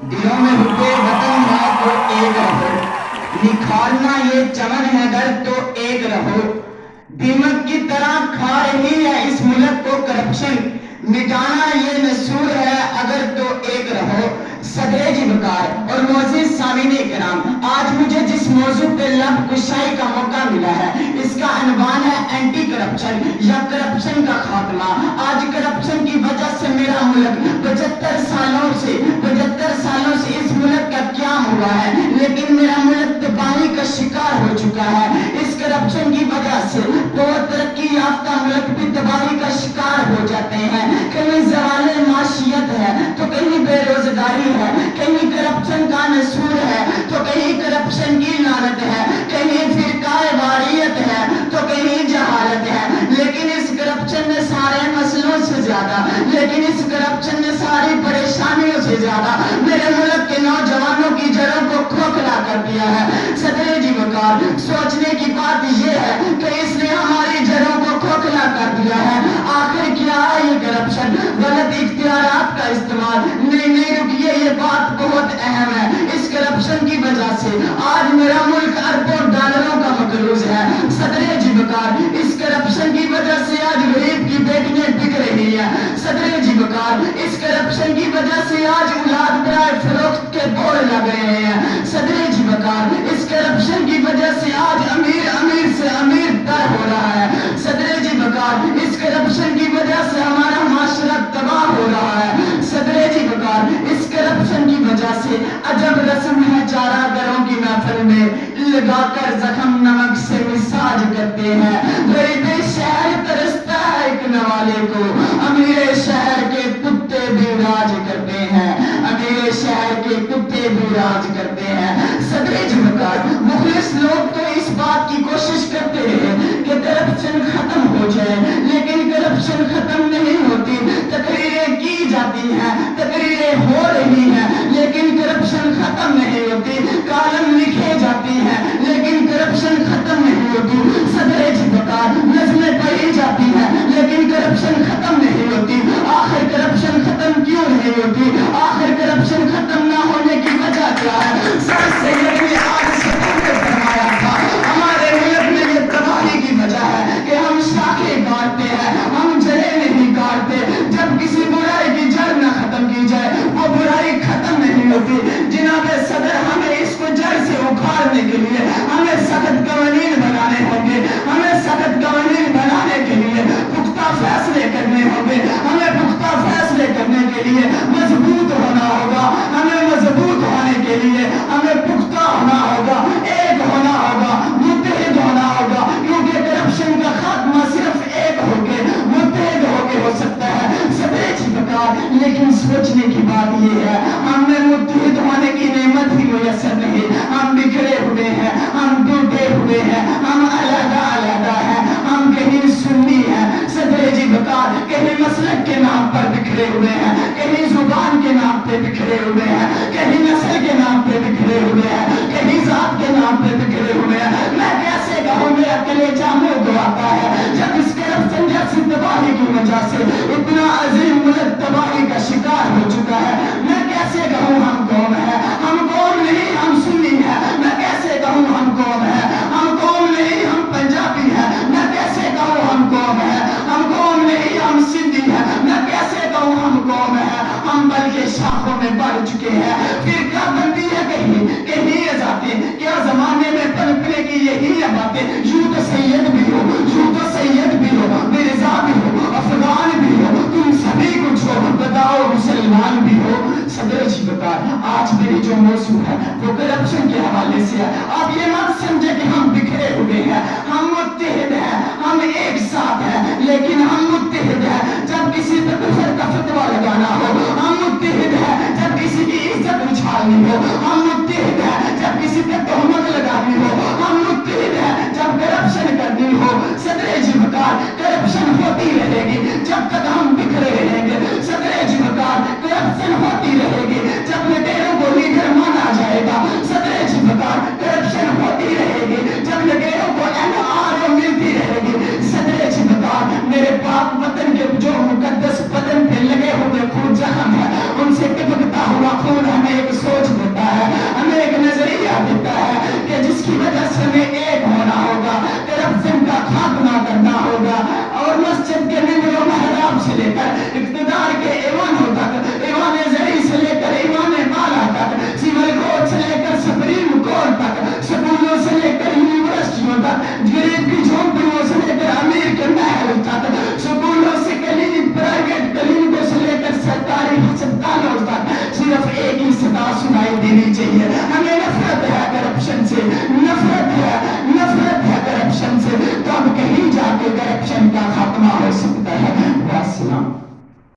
दिलों में हुब्बे वतन है तो एक रहो, निखारना ये चमन है गर तो एक रहो। दीमक की तरह खा रही है इस मुल्क को करप्शन, मिटाना ये नसूर है अगर तो एक रहो। सदरे जी वकार और मोअज़्ज़िज़ सामीने किराम, आज मुझे जिस मौजू पे लब कुशाई का मौका मिला है इसका अनवान है एंटी करप्शन या करप्शन का खात्मा। आज करप्शन की वजह से मेरा मुल्क 75 सालों से इस मुल्क का क्या हुआ है, लेकिन मेरा मुल्क तबाही का शिकार हो चुका है। इस करप्शन की वजह से तो तरक्की याफ्ता मुल्क भी तबाही का शिकार हो जाते हैं। कहीं ज़वाले माशियत है तो कहीं बेरोजगारी है, कहीं करप्शन का नसूर है तो कहीं करप्शन की लानत है, कहीं फिरकाए वारियत है तो कहीं जहालत है। लेकिन इस करप्शन ने सारे मसलों से ज्यादा, लेकिन इस करप्शन ने सारी परेशानियों से ज्यादा मेरे मुल्क के नौजवानों की जड़ों को खोखला कर दिया है। सदरे जी वकार, सोचने की बात यह है कि इसने हमारी जड़ों को खोखला कर दिया है। आखिर क्या है ये करप्शन? गलत इख्तियारात का इस्तेमाल। नहीं रुकिए, ये बात बहुत अहम है। इस करप्शन की वजह से आज मेरा मुल्क अरबों डॉलरों का मकरूज है। सदरे जी वकार, इस करप्शन की वजह से आज गरीब की बेटियां बिक रही है। सदरे जी वकार, इस करप्शन की वजह से आज औलाद बराए फरोख्त के बोर्ड लग रहे हैं। सदरे जी वकार, इस करप्शन की वजह से आज अमीर से अमीर तर हो रहा है। सदरे जी वकार, इस करप्शन की वजह से हमारा माशरा तबाह हो रहा है। सदरे जी वकार, इस करप्शन की वजह से अजब रस्म है चारागरों की महफिल में लगाकर जख्म नमक से मिसाज करते हैं। गरीब शहर तरसता है एक नवाले को, अमीर शहर के कुत्ते भी राज करते हैं, अमीर शहर के कुत्ते भी राज करते हैं। सदरे जी वकार, मुखलिस लोग तो इस बात की कोशिश करते हैं कि करप्शन खत्म हो जाए, लेकिन करप्शन खत्म नहीं होती। तकरीरें की जाती हैं, तकरीरें हो रही हैं, लेकिन करप्शन खत्म नहीं होती। कालम लिखे जाती हैं, लेकिन करप्शन खत्म नहीं होती। सदरे जी वकार, नज़में पढ़ी जाती हैं, लेकिन करप्शन खत्म नहीं होती। आखिर करप्शन खत्म क्यों नहीं होती? आखिर करप्शन खत्म ना होने की वजह क्या है? सर सैयद ने आज से पहले फरमाया था, हमारे मुल्क में ये तबाही की वजह है कि हम शाखें काटते हैं, हम जड़ें नहीं काटते। जब किसी बुराई की जड़ न खत्म की जाए वो बुराई खत्म नहीं होती। जिनाबे सदर, हमें इसको जड़ से उखाड़ने के लिए हमें सख्त कवानीन बनाने होंगे, हमें सख्त कवानीन बनाने के लिए पुख्ता फैसले करने होंगे, हमें पुख्ता फैसले करने के लिए मजबूत होना होगा, हमें मजबूत होने के लिए हमें पुख्ता होना होगा, एक होना होगा, मुत्तहिद होना होगा, क्योंकि करप्शन का खात्मा सिर्फ एक होके मुत्तहिद होके हो सकता है। सदरे जी वकार, लेकिन सोचने की बात यह है, हमें मुत्तहिद होने की नेमत ही मुयस्सर नहीं। हम बिखरे हुए हैं, हम टूटे हुए हैं, हम अलग-अलग हैं, हम कहीं सुन्नी हैं। सदरे जी वकार, कहीं मसलक के नाम पर बिखरे हुए हैं, कहीं जुबान के नाम पे बिखरे हुए हैं, कहीं नस्ल के नाम पे बिखरे हुए हैं, कहीं जात के नाम पे बिखरे हुए हैं। मैं कैसे कहूँ, मेरा कलेजा मुंह धोता है जब इस करप्शन जैसी तबाही की वजह से इतना अजीम मुल्क तबाही का शिकार हो चुका है। मैं कैसे कहूँ हम कौम है? हम कौम नहीं, हम सुन्नी है। मैं कैसे कहूँ हम कौम है? हम कौम नहीं, हम पंजाबी है। मैं कैसे कहूँ हम कौम है? हम कौम नहीं, हम सिंधी है। मैं कैसे कहूँ हम कौम है? हम बल्कि शाखों में बढ़ चुके हैं। फिर क्या बनती है कहीं ये जाते क्या जमाने में पनपने की यही है बातें? यूं तो सैयद भी हो, यूं तो सैयद भी हो, मिर्जा भी हो, अफगान भी हो, तुम सभी कुछ हो, बताओ मुसलमान भी हो। सदर जी वकार, आज मेरी जो मौजू है वो करप्शन के हवाले से है। आप ये मत समझे कि हम बिखरे हुए हैं, हम मुत्तहिद हैं, हम एक साथ हैं, लेकिन हम मुत्तहिद हैं जब किसी पे कुफर का फतवा लगाना हो, हम मुत्तहिद हैं जब किसी की इज्जत उछालनी हो, हम मुत्तहिद हैं जब किसी पे तोहमत लगानी हो, हम मुत्तहिद हैं जब करप्शन करनी हो। सदरे जी वकार, करप्शन होती रहेगी जब तक हम बिखरे रहेंगे। सदरे जी वकार, करप्शन होती रहेगी जब लुटेरों को लीडर माना जाएगा। सदरे जी वकार, करप्शन होती रहेगी जब लुटेरों को NRO मिलती रहेगी। सदरे जी वकार, मेरे पाक वतन के जो मुकद्दस बदन पे लगे हुए खून जख्म है, उनसे टपकता हुआ खून हमें एक مسجد کے ممبروں